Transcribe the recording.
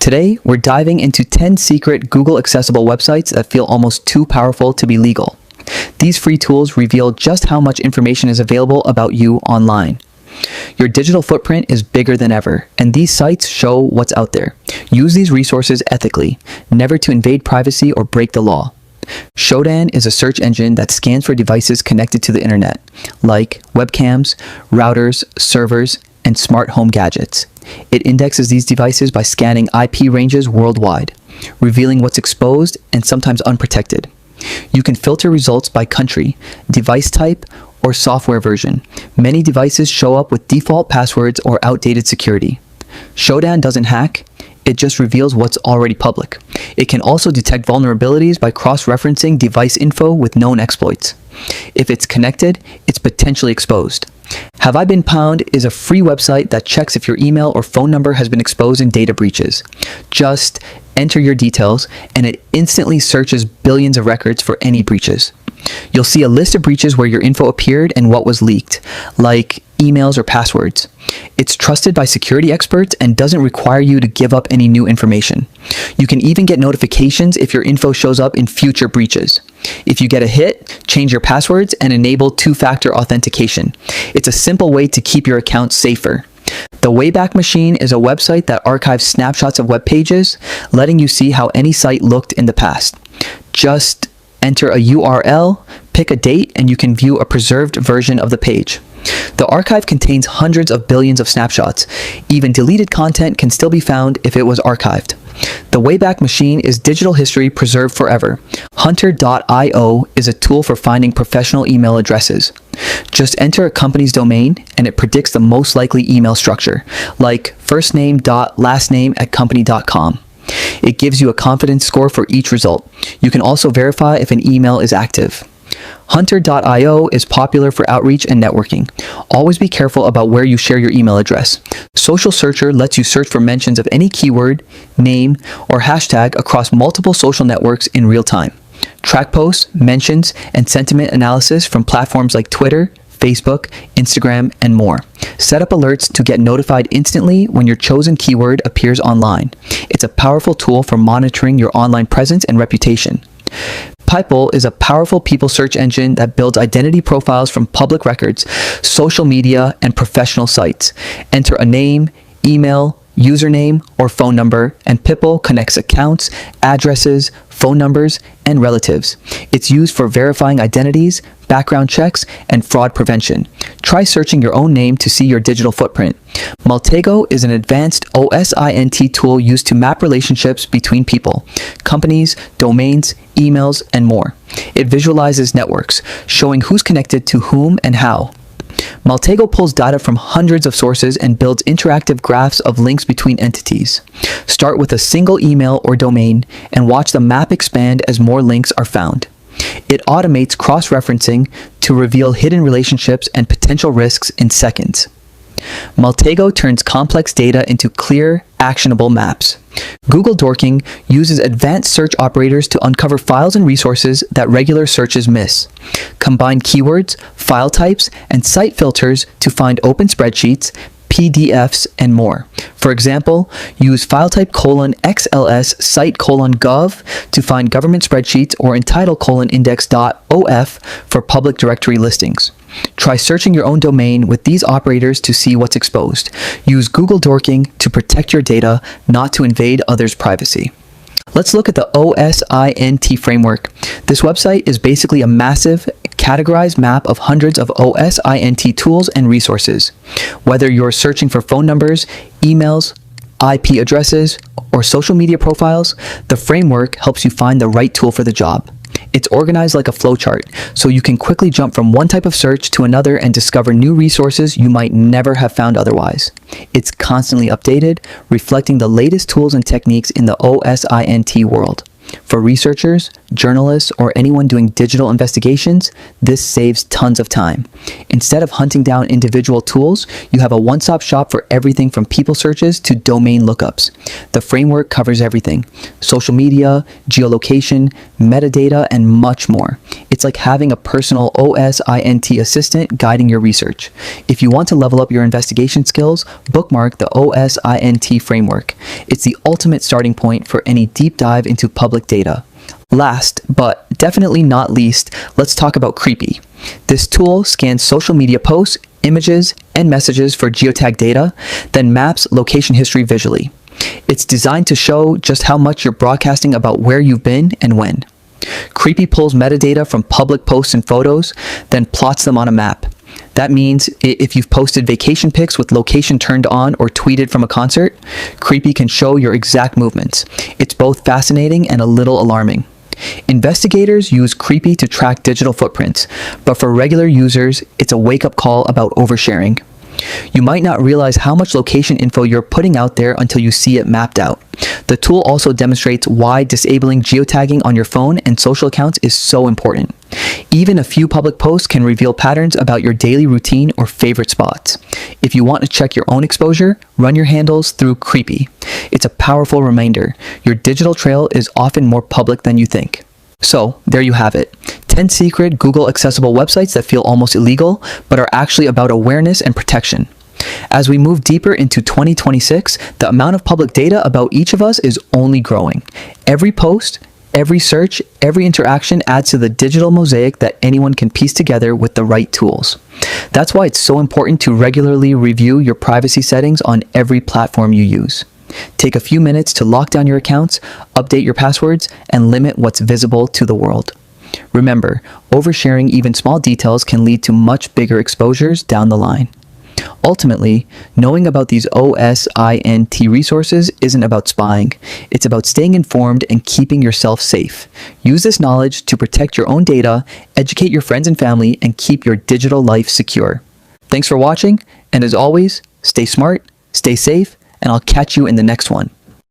Today, we're diving into 10 secret Google accessible websites that feel almost too powerful to be legal. These free tools reveal just how much information is available about you online. Your digital footprint is bigger than ever, and these sites show what's out there. Use these resources ethically, never to invade privacy or break the law. Shodan is a search engine that scans for devices connected to the internet, like webcams, routers, servers, and smart home gadgets. It indexes these devices by scanning IP ranges worldwide, revealing what's exposed and sometimes unprotected. You can filter results by country, device type, or software version. Many devices show up with default passwords or outdated security. Shodan doesn't hack, it just reveals what's already public. It can also detect vulnerabilities by cross-referencing device info with known exploits. If it's connected, it's potentially exposed. Have I Been Pwned is a free website that checks if your email or phone number has been exposed in data breaches. Just enter your details, and it instantly searches billions of records for any breaches. You'll see a list of breaches where your info appeared and what was leaked, like emails or passwords. It's trusted by security experts and doesn't require you to give up any new information. You can even get notifications if your info shows up in future breaches. If you get a hit, change your passwords and enable two-factor authentication. It's a simple way to keep your account safer. The Wayback Machine is a website that archives snapshots of web pages, letting you see how any site looked in the past. Just enter a URL, pick a date, and you can view a preserved version of the page. The archive contains hundreds of billions of snapshots. Even deleted content can still be found if it was archived. The Wayback Machine is digital history preserved forever. Hunter.io is a tool for finding professional email addresses. Just enter a company's domain and it predicts the most likely email structure, like firstname.lastname@company.com. It gives you a confidence score for each result. You can also verify if an email is active. Hunter.io is popular for outreach and networking. Always be careful about where you share your email address. Social Searcher lets you search for mentions of any keyword, name, or hashtag across multiple social networks in real time. Track posts, mentions, and sentiment analysis from platforms like Twitter, Facebook, Instagram, and more. Set up alerts to get notified instantly when your chosen keyword appears online. It's a powerful tool for monitoring your online presence and reputation. Pipel is a powerful people search engine that builds identity profiles from public records, social media, and professional sites. Enter a name, email, username, or phone number, and Pipel connects accounts, addresses, phone numbers, and relatives. It's used for verifying identities, background checks, and fraud prevention. Try searching your own name to see your digital footprint. Maltego is an advanced OSINT tool used to map relationships between people, companies, domains, emails, and more. It visualizes networks, showing who's connected to whom and how. Maltego pulls data from hundreds of sources and builds interactive graphs of links between entities. Start with a single email or domain and watch the map expand as more links are found. It automates cross-referencing to reveal hidden relationships and potential risks in seconds. Maltego turns complex data into clear, actionable maps. Google Dorking uses advanced search operators to uncover files and resources that regular searches miss. Combine keywords, file types, and site filters to find open spreadsheets, PDFs, and more. For example, use filetype:XLS site:/gov to find government spreadsheets or entitle:/index.of for public directory listings. Try searching your own domain with these operators to see what's exposed. Use Google Dorking to protect your data, not to invade others' privacy. Let's look at the OSINT framework. This website is basically a massive, categorized map of hundreds of OSINT tools and resources. Whether you're searching for phone numbers, emails, IP addresses, or social media profiles, the framework helps you find the right tool for the job. It's organized like a flowchart, so you can quickly jump from one type of search to another and discover new resources you might never have found otherwise. It's constantly updated, reflecting the latest tools and techniques in the OSINT world. For researchers, journalists, or anyone doing digital investigations, this saves tons of time. Instead of hunting down individual tools, you have a one-stop shop for everything from people searches to domain lookups. The framework covers everything: social media, geolocation, metadata, and much more. It's like having a personal OSINT assistant guiding your research. If you want to level up your investigation skills, bookmark the OSINT framework. It's the ultimate starting point for any deep dive into public data. Last, but definitely not least, let's talk about Creepy. This tool scans social media posts, images, and messages for geotag data, then maps location history visually. It's designed to show just how much you're broadcasting about where you've been and when. Creepy pulls metadata from public posts and photos, then plots them on a map. That means if you've posted vacation pics with location turned on or tweeted from a concert, Creepy can show your exact movements. It's both fascinating and a little alarming. Investigators use Creepy to track digital footprints, but for regular users, it's a wake-up call about oversharing. You might not realize how much location info you're putting out there until you see it mapped out. The tool also demonstrates why disabling geotagging on your phone and social accounts is so important. Even a few public posts can reveal patterns about your daily routine or favorite spots. If you want to check your own exposure, run your handles through Creepy. It's a powerful reminder. Your digital trail is often more public than you think. So, there you have it. 10 secret Google accessible websites that feel almost illegal, but are actually about awareness and protection. As we move deeper into 2026, the amount of public data about each of us is only growing. Every post, every search, every interaction adds to the digital mosaic that anyone can piece together with the right tools. That's why it's so important to regularly review your privacy settings on every platform you use. Take a few minutes to lock down your accounts, update your passwords, and limit what's visible to the world. Remember, oversharing even small details can lead to much bigger exposures down the line. Ultimately, knowing about these OSINT resources isn't about spying. It's about staying informed and keeping yourself safe. Use this knowledge to protect your own data, educate your friends and family, and keep your digital life secure. Thanks for watching, and as always, stay smart, stay safe, and I'll catch you in the next one.